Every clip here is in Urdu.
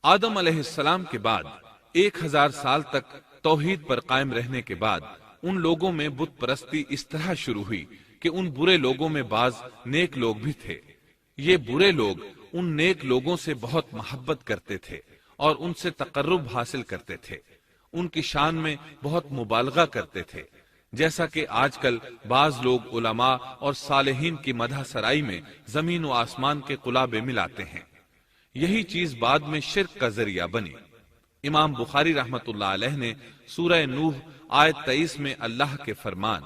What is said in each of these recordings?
آدم علیہ السلام کے بعد 1000 سال تک توحید پر قائم رہنے کے بعد ان لوگوں میں بت پرستی اس طرح شروع ہوئی کہ ان برے لوگوں میں بعض نیک لوگ بھی تھے۔ یہ برے لوگ ان نیک لوگوں سے بہت محبت کرتے تھے اور ان سے تقرب حاصل کرتے تھے، ان کی شان میں بہت مبالغہ کرتے تھے، جیسا کہ آج کل بعض لوگ علماء اور صالحین کی مدح سرائی میں زمین و آسمان کے قلابے ملاتے ہیں۔ یہی چیز بعد میں شرک کا ذریعہ بنی۔ امام بخاری رحمت اللہ علیہ نے سورہ نوح آیت 23 میں اللہ کے فرمان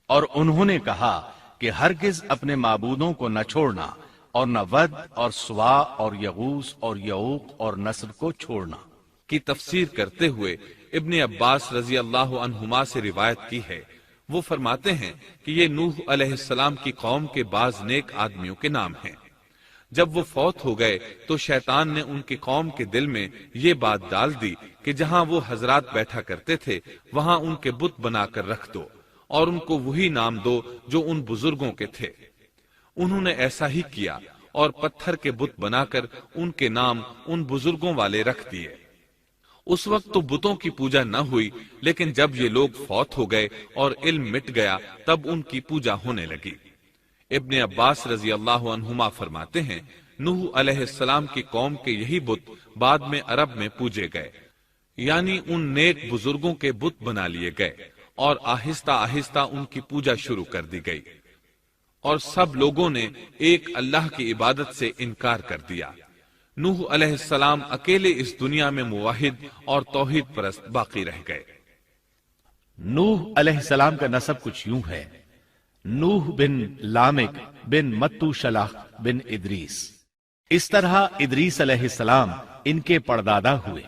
اور انہوں نے کہا کہ ہرگز اپنے معبودوں کو نہ چھوڑنا اور نہ ود اور سوا اور یغوث اور یعوق اور نصر کو چھوڑنا کی تفسیر کرتے ہوئے ابن عباس رضی اللہ عنہما سے روایت کی ہے۔ وہ فرماتے ہیں کہ یہ نوح علیہ السلام کی قوم کے بعض نیک آدمیوں کے نام ہیں۔ جب وہ فوت ہو گئے تو شیطان نے ان کی قوم کے دل میں یہ بات ڈال دی کہ جہاں وہ حضرات بیٹھا کرتے تھے وہاں ان کے بت بنا کر رکھ دو اور ان کو وہی نام دو جو ان بزرگوں کے تھے۔ انہوں نے ایسا ہی کیا اور پتھر کے بت بنا کر ان کے نام ان بزرگوں والے رکھ دیے۔ اس وقت تو بتوں کی پوجا نہ ہوئی، لیکن جب یہ لوگ فوت ہو گئے اور علم مٹ گیا تب ان کی پوجا ہونے لگی۔ ابن عباس رضی اللہ عنہما فرماتے ہیں نوح علیہ السلام کی قوم کے یہی بت بعد میں عرب میں پوجے گئے، یعنی ان نیک بزرگوں کے بت بنا لیے گئے اور آہستہ آہستہ ان کی پوجا شروع کر دی گئی، اور سب لوگوں نے ایک اللہ کی عبادت سے انکار کر دیا۔ نوح علیہ السلام اکیلے اس دنیا میں موحد اور توحید پرست باقی رہ گئے۔ نوح علیہ السلام کا نسب کچھ یوں ہے: نوح بن لامک بن متو شلح بن ادریس۔ اس طرح ادریس علیہ السلام ان کے پردادا ہوئے۔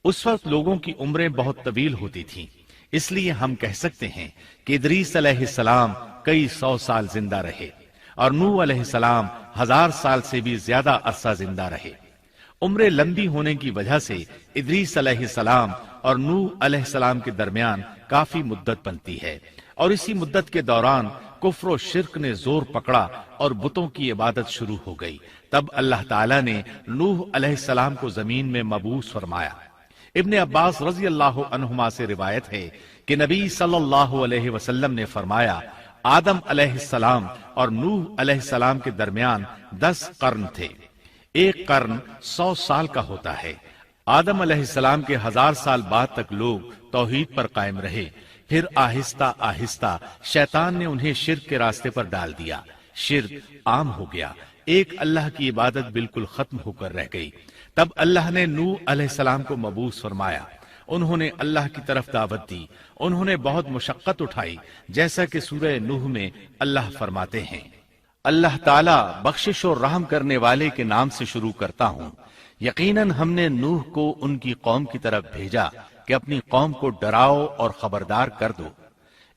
اس وقت لوگوں کی عمریں بہت طویل ہوتی تھیں، اس لیے ہم کہہ سکتے ہیں کہ ادریس علیہ السلام کئی 100 سال زندہ رہے اور نوح علیہ السلام 1000 سال سے بھی زیادہ عرصہ زندہ رہے۔ عمریں لمبی ہونے کی وجہ سے ادریس علیہ السلام اور نوح علیہ السلام کے درمیان کافی مدت بنتی ہے، اور اسی مدت کے دوران کفر و شرک نے زور پکڑا اور بتوں کی عبادت شروع ہو گئی۔ تب اللہ تعالیٰ نے نوح علیہ السلام کو زمین میں مبعوث فرمایا۔ ابن عباس رضی اللہ عنہما سے روایت ہے کہ نبی صلی اللہ علیہ وسلم نے فرمایا آدم علیہ السلام اور نوح علیہ السلام کے درمیان 10 قرن تھے۔ ایک قرن 100 سال کا ہوتا ہے۔ آدم علیہ السلام کے 1000 سال بعد تک لوگ توحید پر قائم رہے، پھر آہستہ آہستہ شیطان نے انہیں شرک کے راستے پر ڈال دیا، شرک عام ہو گیا، ایک اللہ کی عبادت بالکل ختم ہو کر رہ گئی۔ تب اللہ نے نوح علیہ السلام کو مبعوث فرمایا، انہوں نے اللہ کی طرف دعوت دی، انہوں نے بہت مشقت اٹھائی، جیسا کہ سورہ نوح میں اللہ فرماتے ہیں اللہ تعالیٰ بخشش اور رحم کرنے والے کے نام سے شروع کرتا ہوں۔ یقیناً ہم نے نوح کو ان کی قوم کی طرف بھیجا کہ اپنی قوم کو ڈراؤ اور خبردار کر دو،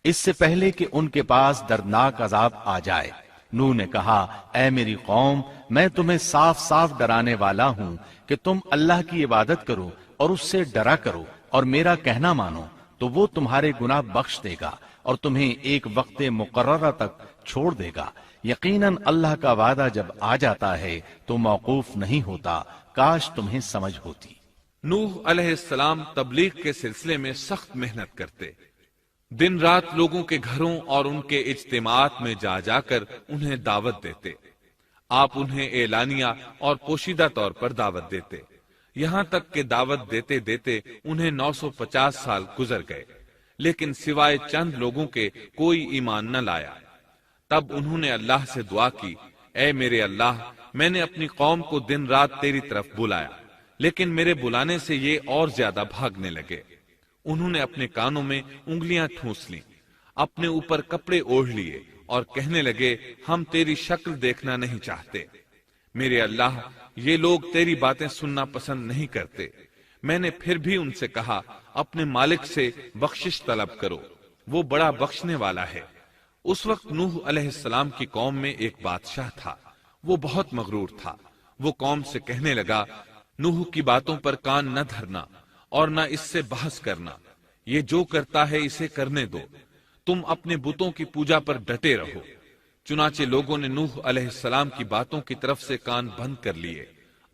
اس سے پہلے کہ ان کے پاس دردناک عذاب آ جائے۔ نوح نے کہا اے میری قوم، میں تمہیں صاف صاف ڈرانے والا ہوں کہ تم اللہ کی عبادت کرو اور اس سے ڈرا کرو اور میرا کہنا مانو، تو وہ تمہارے گناہ بخش دے گا اور تمہیں ایک وقت مقررہ تک چھوڑ دے گا۔ یقیناً اللہ کا وعدہ جب آ جاتا ہے تو موقوف نہیں ہوتا، کاش تمہیں سمجھ ہوتی۔ نوح علیہ السلام تبلیغ کے سلسلے میں سخت محنت کرتے، دن رات لوگوں کے گھروں اور ان کے اجتماعات میں جا جا کر انہیں دعوت دیتے۔ آپ انہیں اعلانیہ اور پوشیدہ طور پر دعوت دیتے، یہاں تک کہ دعوت دیتے دیتے انہیں 950 سال گزر گئے، لیکن سوائے چند لوگوں کے کوئی ایمان نہ لایا۔ تب انہوں نے اللہ سے دعا کی اے میرے اللہ، میں نے اپنی قوم کو دن رات تیری طرف بلایا، لیکن میرے بلانے سے یہ اور زیادہ بھاگنے لگے۔ انہوں نے اپنے کانوں میں انگلیاں ٹھونس لیں، اپنے اوپر کپڑے اوڑھ لیے اور کہنے لگے ہم تیری شکل دیکھنا نہیں چاہتے۔ میرے اللہ، یہ لوگ تیری باتیں سننا پسند نہیں کرتے۔ میں نے پھر بھی ان سے کہا اپنے مالک سے بخشش طلب کرو، وہ بڑا بخشنے والا ہے۔ اس وقت نوح علیہ السلام کی قوم میں ایک بادشاہ تھا، وہ بہت مغرور تھا۔ وہ قوم سے کہنے لگا نوح کی باتوں پر کان نہ دھرنا اور نہ اس سے بحث کرنا، یہ جو کرتا ہے اسے کرنے دو، تم اپنے بتوں کی پوجا پر ڈٹے رہو۔ چنانچہ لوگوں نے نوح علیہ السلام کی باتوں کی طرف سے کان بند کر لیے۔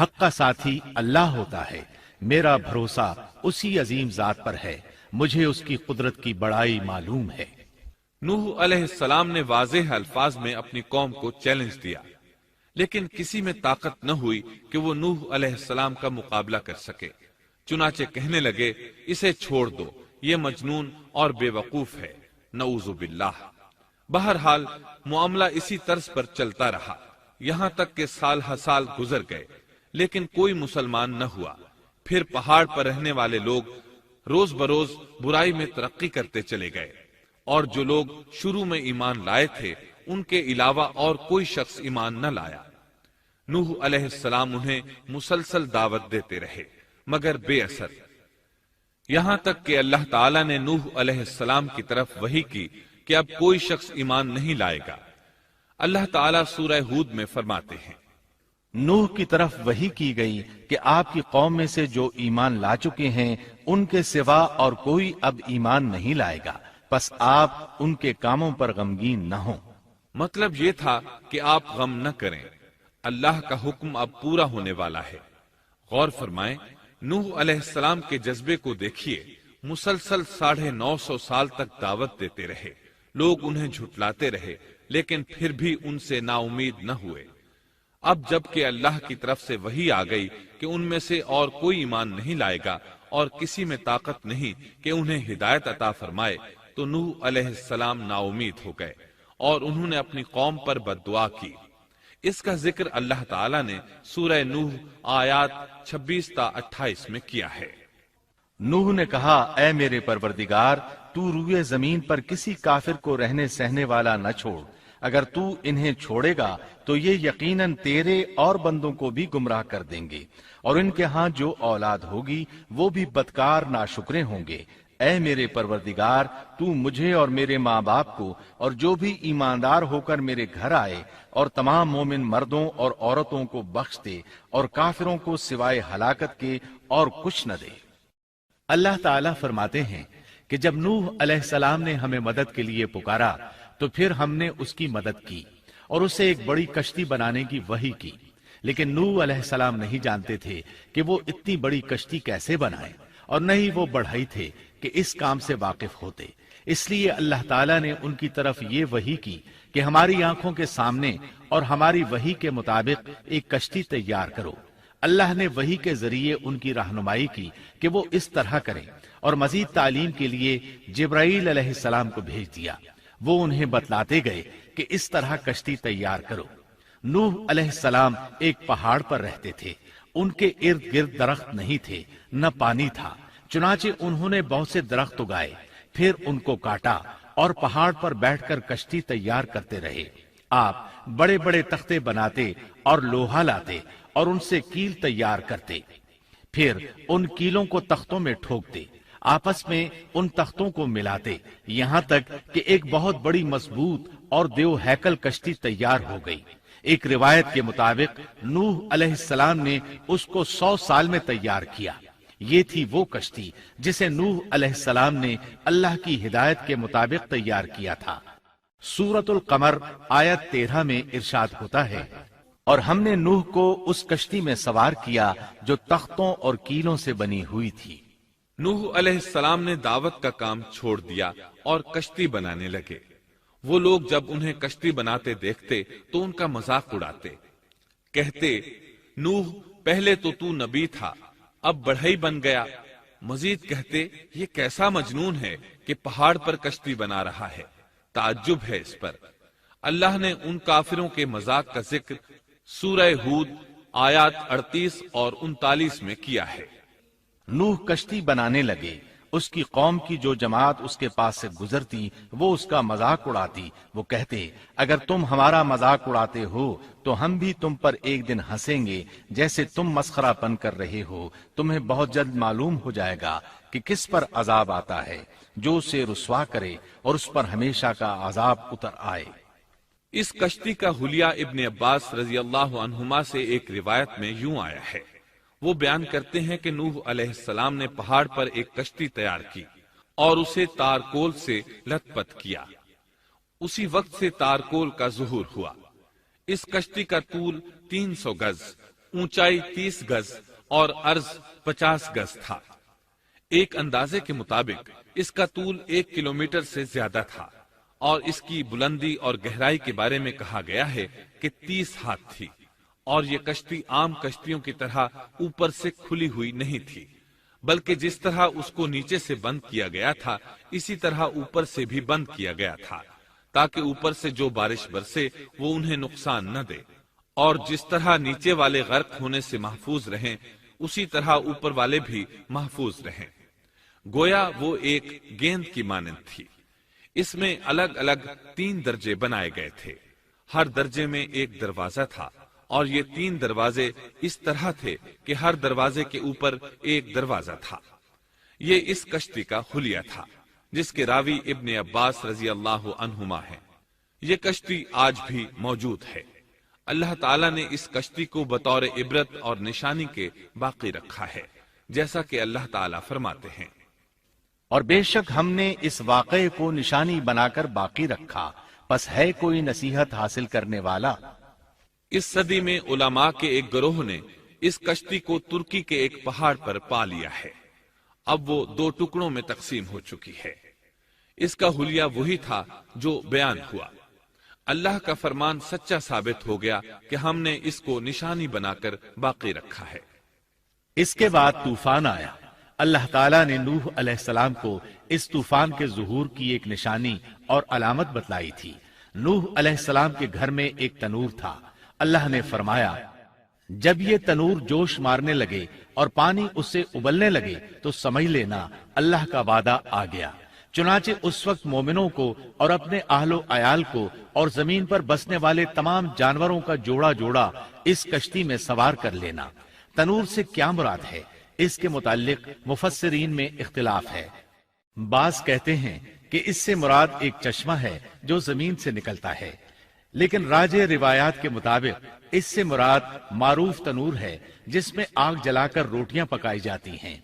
حق کا ساتھی اللہ ہوتا ہے، میرا بھروسہ اسی عظیم ذات پر ہے، مجھے اس کی قدرت کی بڑائی معلوم ہے۔ نوح علیہ السلام نے واضح الفاظ میں اپنی قوم کو چیلنج دیا، لیکن کسی میں طاقت نہ ہوئی کہ وہ نوح علیہ السلام کا مقابلہ کر سکے۔ چنانچہ کہنے لگے، اسے چھوڑ دو، یہ مجنون اور بے وقوف ہے، نعوذ باللہ۔ بہرحال معاملہ اسی طرز پر چلتا رہا، یہاں تک کہ سال ہر سال گزر گئے، لیکن کوئی مسلمان نہ ہوا۔ پھر پہاڑ پر رہنے والے لوگ روز بروز برائی میں ترقی کرتے چلے گئے، اور جو لوگ شروع میں ایمان لائے تھے ان کے علاوہ اور کوئی شخص ایمان نہ لایا۔ نوح علیہ السلام انہیں مسلسل دعوت دیتے رہے مگر بے اثر، یہاں تک کہ اللہ تعالیٰ نے نوح علیہ السلام کی طرف وحی کی کہ اب کوئی شخص ایمان نہیں لائے گا۔ اللہ تعالیٰ سورہ ہود میں فرماتے ہیں، نوح کی طرف وحی کی گئی کہ آپ کی قوم میں سے جو ایمان لا چکے ہیں ان کے سوا اور کوئی اب ایمان نہیں لائے گا، پس آپ ان کے کاموں پر غمگین نہ ہوں۔ مطلب یہ تھا کہ آپ غم نہ کریں، اللہ کا حکم اب پورا ہونے والا ہے۔ غور فرمائیں، نوح علیہ السلام کے جذبے کو دیکھیے، مسلسل 950 سال تک دعوت دیتے رہے، لوگ انہیں جھٹلاتے رہے، لیکن پھر بھی ان سے نا امید نہ ہوئے۔ اب جب کہ اللہ کی طرف سے وحی آ گئی کہ ان میں سے اور کوئی ایمان نہیں لائے گا اور کسی میں طاقت نہیں کہ انہیں ہدایت عطا فرمائے، تو نوح علیہ السلام نا امید ہو گئے اور انہوں نے اپنی قوم پر بد دعا کی۔ اس کا ذکر اللہ تعالیٰ نے سورہ نوح آیات 26 تا 28 میں کیا ہے۔ نوح نے کہا، اے میرے پروردگار، تو روئے زمین پر کسی کافر کو رہنے سہنے والا نہ چھوڑ، اگر تو انہیں چھوڑے گا تو یہ یقیناً تیرے اور بندوں کو بھی گمراہ کر دیں گے، اور ان کے ہاں جو اولاد ہوگی وہ بھی بدکار ناشکرے ہوں گے۔ اے میرے پروردگار، تو مجھے اور میرے ماں باپ کو اور جو بھی ایماندار ہو کر میرے گھر آئے اور تمام مومن مردوں اور عورتوں کو بخش دے، اور کافروں کو سوائے ہلاکت کے اور کچھ نہ دے۔ اللہ تعالیٰ فرماتے ہیں کہ جب نوح علیہ السلام نے ہمیں مدد کے لیے پکارا تو پھر ہم نے اس کی مدد کی اور اسے ایک بڑی کشتی بنانے کی وحی کی، لیکن نوح علیہ السلام نہیں جانتے تھے کہ وہ اتنی بڑی کشتی کیسے بنائے، اور نہ ہی وہ بڑھئی تھے کہ اس کام سے واقف ہوتے۔ اس لیے اللہ تعالیٰ نے ان کی طرف یہ وحی کی کہ ہماری آنکھوں کے سامنے اور ہماری وحی کے مطابق ایک کشتی تیار کرو۔ اللہ نے وحی کے ذریعے ان کی رہنمائی کی کہ وہ اس طرح کریں، اور مزید تعلیم کے لیے جبرائیل علیہ السلام کو بھیج دیا۔ وہ انہیں بتلاتے گئے کہ اس طرح کشتی تیار کرو۔ نوح علیہ السلام ایک پہاڑ پر رہتے تھے، ان کے ارد گرد درخت نہیں تھے، نہ پانی تھا، چنانچہ انہوں نے بہت سے درخت اگائے، پھر ان کو کاٹا اور پہاڑ پر بیٹھ کر کشتی تیار کرتے رہے۔ آپ بڑے بڑے تختے بناتے اور لوہا لاتے اور ان سے کیل تیار کرتے، پھر ان کیلوں کو تختوں میں ٹھوکتے، آپس میں ان تختوں کو ملاتے، یہاں تک کہ ایک بہت بڑی مضبوط اور دیو ہیکل کشتی تیار ہو گئی۔ ایک روایت کے مطابق نوح علیہ السلام نے اس کو 100 سال میں تیار کیا۔ یہ تھی وہ کشتی جسے نوح علیہ السلام نے اللہ کی ہدایت کے مطابق تیار کیا تھا۔ سورۃ القمر آیت 13 میں ارشاد ہوتا ہے، اور ہم نے نوح کو اس کشتی میں سوار کیا جو تختوں اور کیلوں سے بنی ہوئی تھی۔ نوح علیہ السلام نے دعوت کا کام چھوڑ دیا اور کشتی بنانے لگے۔ وہ لوگ جب انہیں کشتی بناتے دیکھتے تو ان کا مذاق اڑاتے، کہتے، نوح پہلے تو نبی تھا، اب بڑھئی بن گیا۔ مزید کہتے، یہ کیسا مجنون ہے کہ پہاڑ پر کشتی بنا رہا ہے، تعجب ہے اس پر۔ اللہ نے ان کافروں کے مذاق کا ذکر سورہ ہود آیات 38 اور 39 میں کیا ہے۔ نوح کشتی بنانے لگے، اس کی قوم کی جو جماعت اس کے پاس سے گزرتی وہ اس کا مذاق اڑاتی۔ وہ کہتے، اگر تم ہمارا مذاق اڑاتے ہو تو ہم بھی تم پر ایک دن ہنسیں گے جیسے تم مسخرہ پن کر رہے ہو۔ تمہیں بہت جلد معلوم ہو جائے گا کہ کس پر عذاب آتا ہے، جو اسے رسوا کرے اور اس پر ہمیشہ کا عذاب اتر آئے۔ اس کشتی کا حلیہ ابن عباس رضی اللہ عنہما سے ایک روایت میں یوں آیا ہے۔ وہ بیان کرتے ہیں کہ نوح علیہ السلام نے پہاڑ پر ایک کشتی تیار کی اور اسے تارکول سے لت پت کیا۔ اسی وقت سے تارکول کا ظہور ہوا۔ اس کشتی کا طول 300 گز، اونچائی 30 گز اور عرض 50 گز تھا۔ ایک اندازے کے مطابق اس کا طول 1 کلومیٹر سے زیادہ تھا، اور اس کی بلندی اور گہرائی کے بارے میں کہا گیا ہے کہ 30 ہاتھ تھی، اور یہ کشتی عام کشتیوں کی طرح اوپر سے کھلی ہوئی نہیں تھی، بلکہ جس طرح اس کو نیچے سے بند کیا گیا تھا اسی طرح اوپر سے بھی بند کیا گیا تھا، تاکہ اوپر سے جو بارش برسے وہ انہیں نقصان نہ دے، اور جس طرح نیچے والے غرق ہونے سے محفوظ رہیں اسی طرح اوپر والے بھی محفوظ رہیں۔ گویا وہ ایک گیند کی مانند تھی۔ اس میں الگ الگ 3 درجے بنائے گئے تھے، ہر درجے میں ایک دروازہ تھا، اور یہ 3 دروازے اس طرح تھے کہ ہر دروازے کے اوپر ایک دروازہ تھا۔ یہ اس کشتی کا حلیہ تھا، جس کے راوی ابن عباس رضی اللہ عنہما ہیں۔ یہ کشتی آج بھی موجود ہے۔ اللہ تعالیٰ نے اس کشتی کو بطور عبرت اور نشانی کے باقی رکھا ہے، جیسا کہ اللہ تعالیٰ فرماتے ہیں، اور بے شک ہم نے اس واقعے کو نشانی بنا کر باقی رکھا، پس ہے کوئی نصیحت حاصل کرنے والا۔ اس صدی میں علماء کے ایک گروہ نے اس کشتی کو ترکی کے ایک پہاڑ پر پا لیا ہے۔ اب وہ 2 ٹکڑوں میں تقسیم ہو چکی ہے۔ اس کا حلیہ وہی تھا جو بیان ہوا۔ اللہ کا فرمان سچا ثابت ہو گیا کہ ہم نے اس کو نشانی بنا کر باقی رکھا ہے۔ اس کے بعد طوفان آیا۔ اللہ تعالیٰ نے نوح علیہ السلام کو اس طوفان کے ظہور کی ایک نشانی اور علامت بتلائی تھی۔ نوح علیہ السلام کے گھر میں ایک تنور تھا۔ اللہ نے فرمایا، جب یہ تنور جوش مارنے لگے اور پانی اس سے ابلنے لگے تو سمجھ لینا اللہ کا وعدہ آ گیا۔ چنانچہ اس وقت مومنوں کو اور اپنے اہل و عیال کو اور زمین پر بسنے والے تمام جانوروں کا جوڑا جوڑا اس کشتی میں سوار کر لینا۔ تنور سے کیا مراد ہے، اس کے متعلق مفسرین میں اختلاف ہے۔ بعض کہتے ہیں کہ اس سے مراد ایک چشمہ ہے جو زمین سے نکلتا ہے، لیکن راجح روایات کے مطابق اس سے مراد معروف تنور ہے جس میں آگ جلا کر روٹیاں پکائی جاتی ہیں۔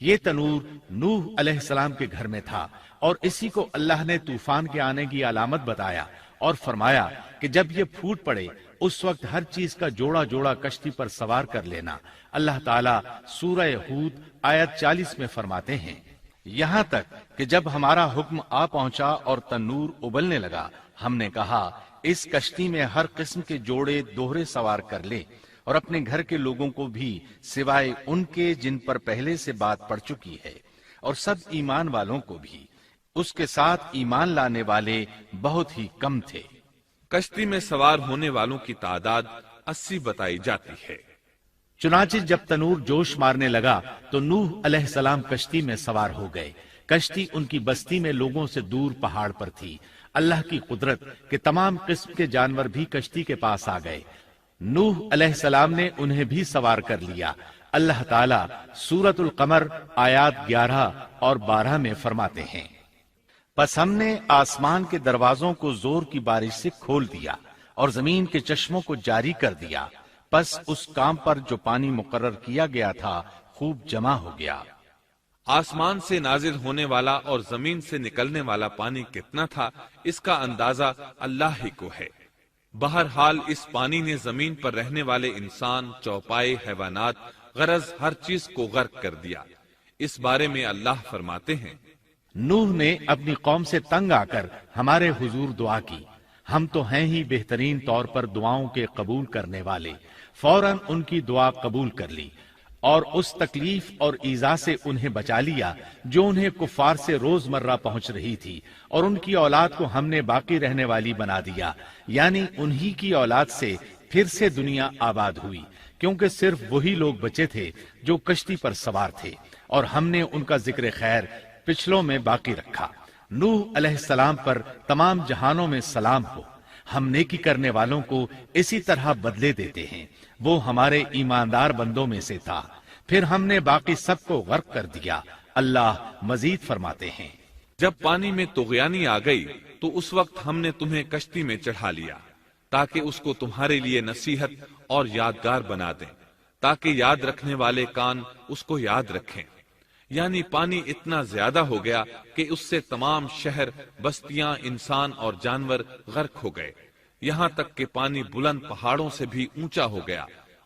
یہ تنور نوح علیہ السلام کے گھر میں تھا، اور اسی کو اللہ نے طوفان کے آنے کی علامت بتایا اور فرمایا کہ جب یہ پھوٹ پڑے اس وقت ہر چیز کا جوڑا جوڑا کشتی پر سوار کر لینا۔ اللہ تعالیٰ سورہ ہود آیت 40 میں فرماتے ہیں، یہاں تک کہ جب ہمارا حکم آ پہنچا اور تنور ابلنے لگا، ہم نے کہا اس کشتی میں ہر قسم کے جوڑے دوہرے سوار کر لے، اور اپنے گھر کے لوگوں کو بھی سوائے ان کے جن پر پہلے سے بات پڑ چکی ہے، اور سب ایمان والوں کو بھی۔ اس کے ساتھ ایمان لانے والے بہت ہی کم تھے۔ کشتی میں سوار ہونے والوں کی تعداد 80 بتائی جاتی ہے۔ چنانچہ جب تنور جوش مارنے لگا تو نوح علیہ السلام کشتی میں سوار ہو گئے۔ کشتی ان کی بستی میں لوگوں سے دور پہاڑ پر تھی۔ اللہ کی قدرت کہ تمام قسم کے جانور بھی کشتی کے پاس آ گئے۔ نوح علیہ السلام نے انہیں بھی سوار کر لیا۔ اللہ تعالیٰ سورۃ القمر آیات 11 اور 12 میں فرماتے ہیں، پس ہم نے آسمان کے دروازوں کو زور کی بارش سے کھول دیا اور زمین کے چشموں کو جاری کر دیا، پس اس کام پر جو پانی مقرر کیا گیا تھا خوب جمع ہو گیا۔ آسمان سے نازل ہونے والا اور زمین سے نکلنے والا پانی کتنا تھا، اس کا اندازہ اللہ ہی کو ہے۔ بہرحال اس پانی نے زمین پر رہنے والے انسان، چوپائے، حیوانات، غرض ہر چیز کو غرق کر دیا۔ اس بارے میں اللہ فرماتے ہیں، نوح نے اپنی قوم سے تنگ آ کر ہمارے حضور دعا کی، ہم تو ہیں ہی بہترین طور پر دعاؤں کے قبول کرنے والے۔ فوراً ان کی دعا قبول کر لی اور اس تکلیف اور ایذا سے انہیں بچا لیا جو انہیں کفار سے روز مرہ پہنچ رہی تھی، اور ان کی اولاد کو ہم نے باقی رہنے والی بنا دیا، یعنی انہی کی اولاد سے پھر سے دنیا آباد ہوئی، کیونکہ صرف وہی لوگ بچے تھے جو کشتی پر سوار تھے، اور ہم نے ان کا ذکر خیر پچھلوں میں باقی رکھا۔ نوح علیہ السلام پر تمام جہانوں میں سلام ہو۔ ہم نیکی کرنے والوں کو اسی طرح بدلے دیتے ہیں، وہ ہمارے ایماندار بندوں میں سے تھا، پھر ہم نے باقی سب کو غرق کر دیا۔ اللہ مزید فرماتے ہیں، جب پانی میں طغیانی آ گئی تو اس وقت ہم نے تمہیں کشتی میں چڑھا لیا تاکہ اس کو تمہارے لیے نصیحت اور یادگار بنا دیں، تاکہ یاد رکھنے والے کان اس کو یاد رکھیں۔ یعنی پانی اتنا زیادہ ہو گیا کہ اس سے تمام شہر، بستیاں، انسان اور جانور غرق ہو گئے، یہاں تک کہ پانی بلند پہاڑوں سے بھی اونچا ہو گیا،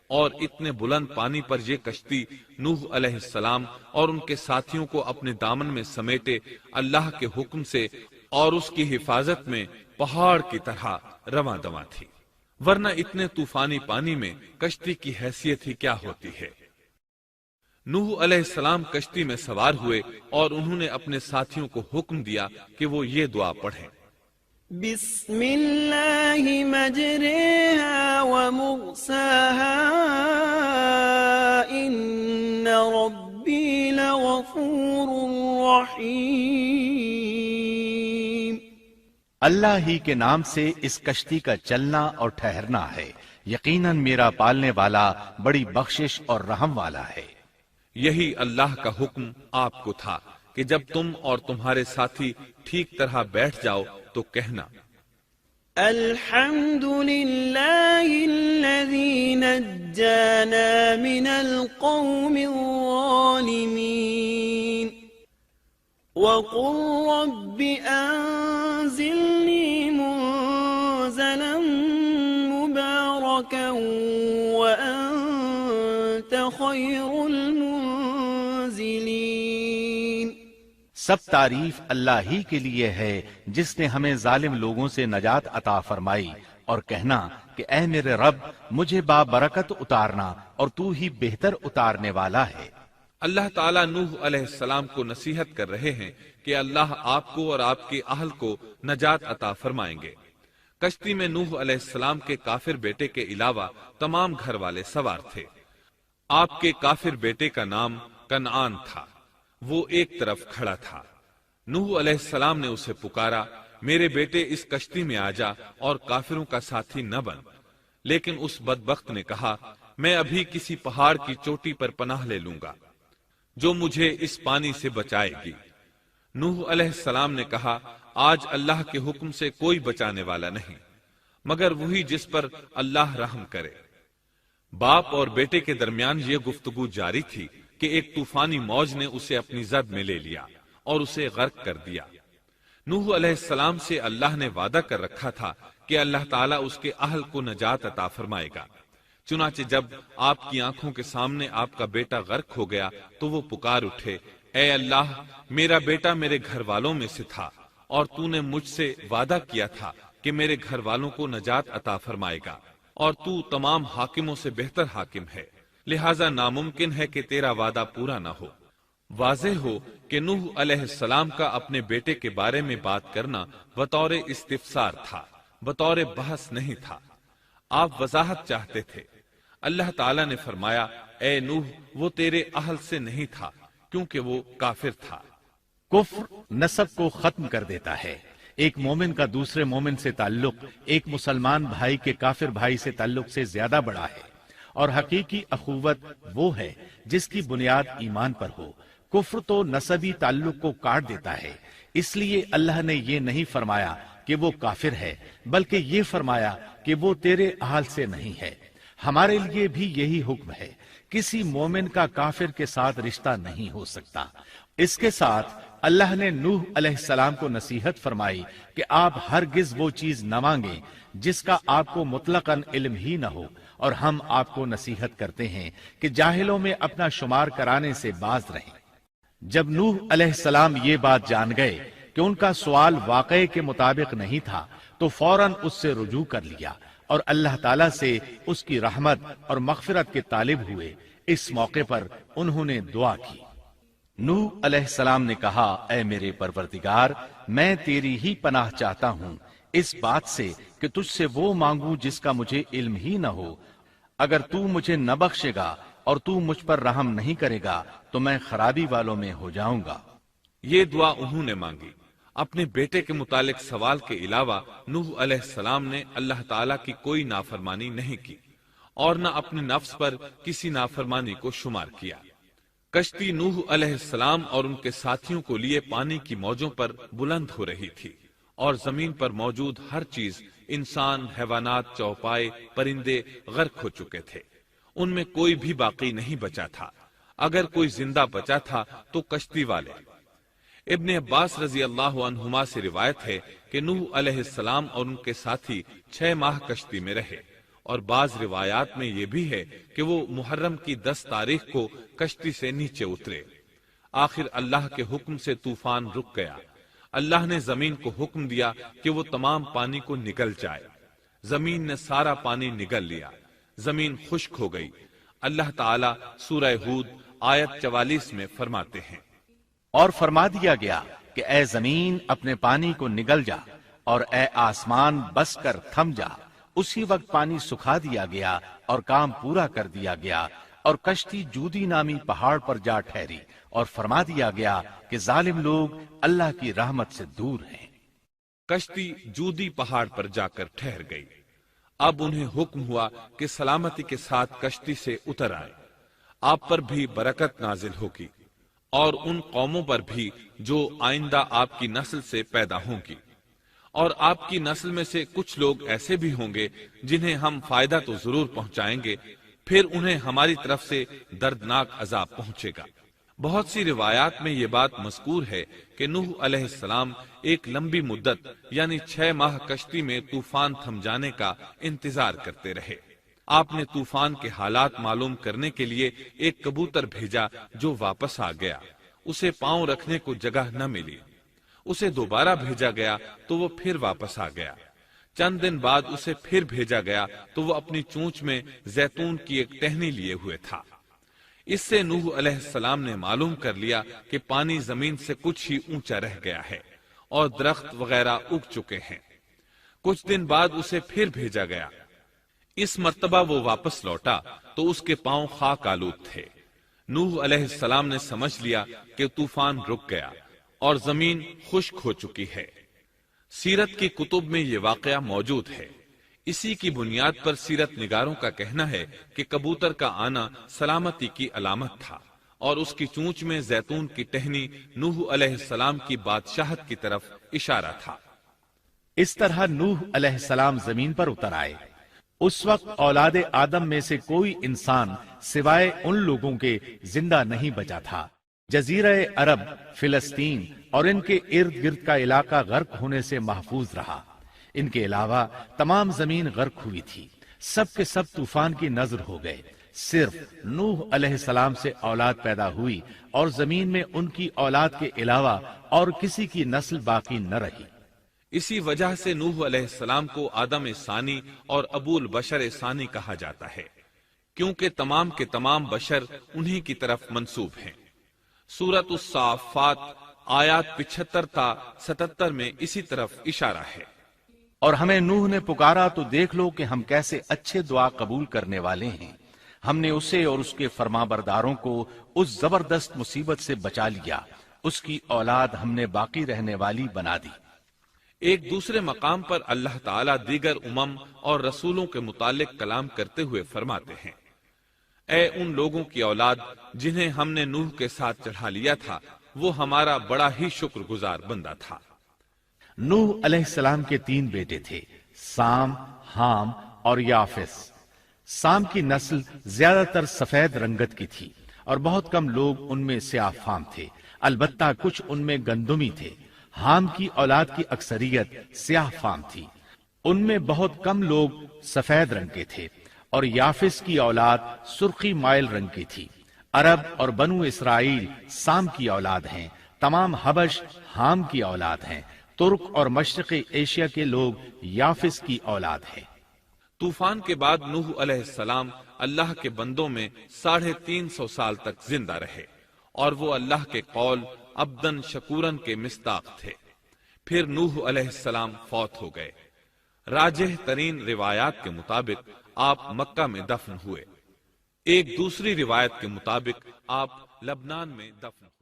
اور اتنے بلند پانی پر یہ کشتی نوح علیہ السلام اور ان کے ساتھیوں کو اپنے دامن میں سمیٹے اللہ کے حکم سے اور اس کی حفاظت میں پہاڑ کی طرح رواں دواں تھی، ورنہ اتنے طوفانی پانی میں کشتی کی حیثیت ہی کیا ہوتی ہے۔ نوح علیہ السلام کشتی میں سوار ہوئے اور انہوں نے اپنے ساتھیوں کو حکم دیا کہ وہ یہ دعا پڑھیں، بسم اللہ مجریہا ومرساہا ان ربی لغفور رحیم۔ اللہ ہی کے نام سے اس کشتی کا چلنا اور ٹھہرنا ہے، یقیناً میرا پالنے والا بڑی بخشش اور رحم والا ہے۔ یہی اللہ کا حکم آپ کو تھا کہ جب تم اور تمہارے ساتھی ٹھیک طرح بیٹھ جاؤ تو کہنا، الحمد للہ الذی نجانا من القوم الظالمین وقل رب انزلنی منزلا مبارکا وانت خیر المنزلین۔ سب تعریف اللہ ہی کے لیے ہے جس نے ہمیں ظالم لوگوں سے نجات عطا فرمائی، اور کہنا کہ اے میرے رب مجھے بابرکت اتارنا اور تو ہی بہتر اتارنے والا ہے۔ اللہ تعالیٰ نوح علیہ السلام کو نصیحت کر رہے ہیں کہ اللہ آپ کو اور آپ کے اہل کو نجات عطا فرمائیں گے۔ کشتی میں نوح علیہ السلام کے کافر بیٹے کے علاوہ تمام گھر والے سوار تھے۔ آپ کے کافر بیٹے کا نام کنعان تھا، وہ ایک طرف کھڑا تھا۔ نوح علیہ السلام نے اسے پکارا، میرے بیٹے اس کشتی میں آ جا اور کافروں کا ساتھی نہ بن، لیکن اس بدبخت نے کہا، میں ابھی کسی پہاڑ کی چوٹی پر پناہ لے لوں گا جو مجھے اس پانی سے بچائے گی۔ نوح علیہ السلام نے کہا، آج اللہ کے حکم سے کوئی بچانے والا نہیں مگر وہی جس پر اللہ رحم کرے۔ باپ اور بیٹے کے درمیان یہ گفتگو جاری تھی کہ ایک طوفانی موج نے اسے اپنی زد میں لے لیا اور اسے غرق کر دیا۔ نوح علیہ السلام سے اللہ نے وعدہ کر رکھا تھا کہ اللہ تعالیٰ اس کے اہل کو نجات عطا فرمائے گا۔ چنانچہ جب آپ کی آنکھوں کے سامنے آپ کا بیٹا غرق ہو گیا تو وہ پکار اٹھے، اے اللہ، میرا بیٹا میرے گھر والوں میں سے تھا اور تو نے مجھ سے وعدہ کیا تھا کہ میرے گھر والوں کو نجات عطا فرمائے گا، اور تو تمام حاکموں سے بہتر حاکم ہے، لہذا ناممکن ہے کہ تیرا وعدہ پورا نہ ہو۔ واضح ہو کہ نوح علیہ السلام کا اپنے بیٹے کے بارے میں بات کرنا بطور استفسار تھا، بطور بحث نہیں تھا۔ آپ وضاحت چاہتے تھے۔ اللہ تعالیٰ نے فرمایا، اے نوح، وہ تیرے اہل سے نہیں تھا کیونکہ وہ کافر تھا۔ کفر نسب کو ختم کر دیتا ہے۔ ایک مومن کا دوسرے مومن سے تعلق ایک مسلمان بھائی کے کافر بھائی سے تعلق سے زیادہ بڑا ہے، اور حقیقی اخوت وہ ہے جس کی بنیاد ایمان پر ہو۔ کفر تو نسبی تعلق کو کاٹ دیتا ہے، اس لیے اللہ نے یہ نہیں فرمایا کہ وہ کافر ہے، بلکہ یہ فرمایا کہ وہ تیرے اہل سے نہیں ہے۔ ہمارے لیے بھی یہی حکم ہے، کسی مومن کا کافر کے ساتھ رشتہ نہیں ہو سکتا۔ اس کے ساتھ اللہ نے نوح علیہ السلام کو نصیحت فرمائی کہ آپ ہرگز وہ چیز نہ مانگیں جس کا آپ کو مطلقاً علم ہی نہ ہو، اور ہم آپ کو نصیحت کرتے ہیں کہ جاہلوں میں اپنا شمار کرانے سے باز رہیں۔ جب نوح علیہ السلام یہ بات جان گئے کہ ان کا سوال واقعے کے مطابق نہیں تھا تو فوراً اس سے رجوع کر لیا اور اللہ تعالیٰ سے اس کی رحمت اور مغفرت کے طالب ہوئے۔ اس موقع پر انہوں نے دعا کی۔ نوح علیہ السلام نے کہا، اے میرے پروردگار، میں تیری ہی پناہ چاہتا ہوں اس بات سے کہ تجھ سے وہ مانگوں جس کا مجھے علم ہی نہ ہو۔ اگر تو مجھے نہ بخشے گا اور تو مجھ پر رحم نہیں کرے گا تو میں خرابی والوں میں ہو جاؤں گا۔ یہ دعا انہوں نے مانگی۔ اپنے بیٹے کے متعلق سوال کے علاوہ نوح علیہ السلام نے اللہ تعالیٰ کی کوئی نافرمانی نہیں کی اور نہ اپنے نفس پر کسی نافرمانی کو شمار کیا۔ کشتی نوح علیہ السلام اور ان کے ساتھیوں کو لیے پانی کی موجوں پر بلند ہو رہی تھی، اور زمین پر موجود ہر چیز، انسان، حیوانات، چوپائے، پرندے غرق ہو چکے تھے۔ ان میں کوئی بھی باقی نہیں بچا تھا۔ اگر کوئی زندہ بچا تھا تو کشتی والے۔ ابن عباس رضی اللہ عنہما سے روایت ہے کہ نوح علیہ السلام اور ان کے ساتھی 6 ماہ کشتی میں رہے اور بعض روایات میں یہ بھی ہے کہ وہ محرم کی 10 تاریخ کو کشتی سے نیچے اترے۔ آخر اللہ کے حکم سے طوفان رک گیا۔ اللہ نے زمین کو حکم دیا کہ وہ تمام پانی کو نگل جائے۔ زمین نے سارا پانی نگل لیا، زمین خشک ہو گئی۔ اللہ تعالیٰ سورہ ہود آیت 44 میں فرماتے ہیں، اور فرما دیا گیا کہ اے زمین اپنے پانی کو نگل جا، اور اے آسمان بس کر تھم جا۔ اسی وقت پانی سکھا دیا گیا اور کام پورا کر دیا گیا، اور کشتی جودی نامی پہاڑ پر جا ٹھہری، اور فرما دیا گیا کہ ظالم لوگ اللہ کی رحمت سے دور ہیں۔ کشتی جودی پہاڑ پر جا کر ٹھہر گئی۔ اب انہیں حکم ہوا کہ سلامتی کے ساتھ کشتی سے اتر آئے۔ آپ پر بھی برکت نازل ہوگی، اور ان قوموں پر بھی جو آئندہ آپ کی نسل سے پیدا ہوں گی، اور آپ کی نسل میں سے کچھ لوگ ایسے بھی ہوں گے جنہیں ہم فائدہ تو ضرور پہنچائیں گے، پھر انہیں ہماری طرف سے دردناک عذاب پہنچے گا۔ بہت سی روایات میں یہ بات مذکور ہے کہ نوح علیہ السلام ایک لمبی مدت یعنی 6 ماہ کشتی میں طوفان تھم جانے کا انتظار کرتے رہے۔ آپ نے طوفان کے حالات معلوم کرنے کے لیے ایک کبوتر بھیجا جو واپس آ گیا۔ اسے پاؤں رکھنے کو جگہ نہ ملی۔ اسے دوبارہ بھیجا گیا تو وہ پھر واپس آ گیا۔ چند دن بعد اسے پھر بھیجا گیا تو وہ اپنی چونچ میں زیتون کی ایک ٹہنی لیے ہوئے تھا۔ اس سے نوح علیہ السلام نے معلوم کر لیا کہ پانی زمین سے کچھ ہی اونچا رہ گیا ہے اور درخت وغیرہ اگ چکے ہیں۔ کچھ دن بعد اسے پھر بھیجا گیا۔ اس مرتبہ وہ واپس لوٹا تو اس کے پاؤں خاک آلود تھے۔ نوح علیہ السلام نے سمجھ لیا کہ طوفان رک گیا اور زمین خشک ہو چکی ہے۔ سیرت کی کتب میں یہ واقعہ موجود ہے۔ اسی کی بنیاد پر سیرت نگاروں کا کہنا ہے کہ کبوتر کا آنا سلامتی کی علامت تھا، اور اس کی چونچ میں زیتون کی ٹہنی نوح علیہ السلام کی بادشاہت کی طرف اشارہ تھا۔ اس طرح نوح علیہ السلام زمین پر اتر آئے۔ اس وقت اولاد آدم میں سے کوئی انسان سوائے ان لوگوں کے زندہ نہیں بچا تھا۔ جزیرہ عرب، فلسطین اور ان کے ارد گرد کا علاقہ غرق ہونے سے محفوظ رہا۔ ان کے علاوہ تمام زمین غرق ہوئی تھی۔ سب کے سب طوفان کی نذر ہو گئے۔ صرف نوح علیہ السلام سے اولاد پیدا ہوئی، اور زمین میں ان کی اولاد کے علاوہ اور کسی کی نسل باقی نہ رہی۔ اسی وجہ سے نوح علیہ السلام کو آدم ثانی اور ابو البشر ثانی کہا جاتا ہے، کیونکہ تمام کے تمام بشر انہی کی طرف منسوب ہیں۔ سورۃ الصافات آیات 75 تا 77 میں اسی طرف اشارہ ہے۔ اور ہمیں نوح نے پکارا تو دیکھ لو کہ ہم کیسے اچھے دعا قبول کرنے والے ہیں۔ ہم نے اسے اور اس کے فرمانبرداروں کو اس زبردست مصیبت سے بچا لیا۔ اس کی اولاد ہم نے باقی رہنے والی بنا دی۔ ایک دوسرے مقام پر اللہ تعالیٰ دیگر امم اور رسولوں کے متعلق کلام کرتے ہوئے فرماتے ہیں، اے ان لوگوں کی اولاد جنہیں ہم نے نوح کے ساتھ چڑھا لیا تھا، وہ ہمارا بڑا ہی شکر گزار بندہ تھا۔ نوح علیہ السلام کے 3 بیٹے تھے، سام، حام اور یافس۔ سام کی نسل زیادہ تر سفید رنگت کی تھی، اور بہت کم لوگ ان میں سیاہ فام تھے، البتہ کچھ ان میں گندمی تھے۔ حام کی اولاد کی اکثریت سیاہ فام تھی، ان میں بہت کم لوگ سفید رنگ کے تھے، اور یافس کی اولاد سرخی مائل رنگ کی تھی۔ عرب اور بنو اسرائیل سام کی اولاد ہیں، تمام حبش حام کی اولاد ہیں، ترک اور مشرقی ایشیا کے لوگ یافس کی اولاد ہیں۔ طوفان کے بعد نوح علیہ السلام اللہ کے بندوں میں 350 سال تک زندہ رہے، اور وہ اللہ کے قول عبدن شکورن کے مصداق تھے۔ پھر نوح علیہ السلام فوت ہو گئے۔ راجح ترین روایات کے مطابق آپ مکہ میں دفن ہوئے۔ ایک دوسری روایت کے مطابق آپ لبنان میں دفن ہوئے۔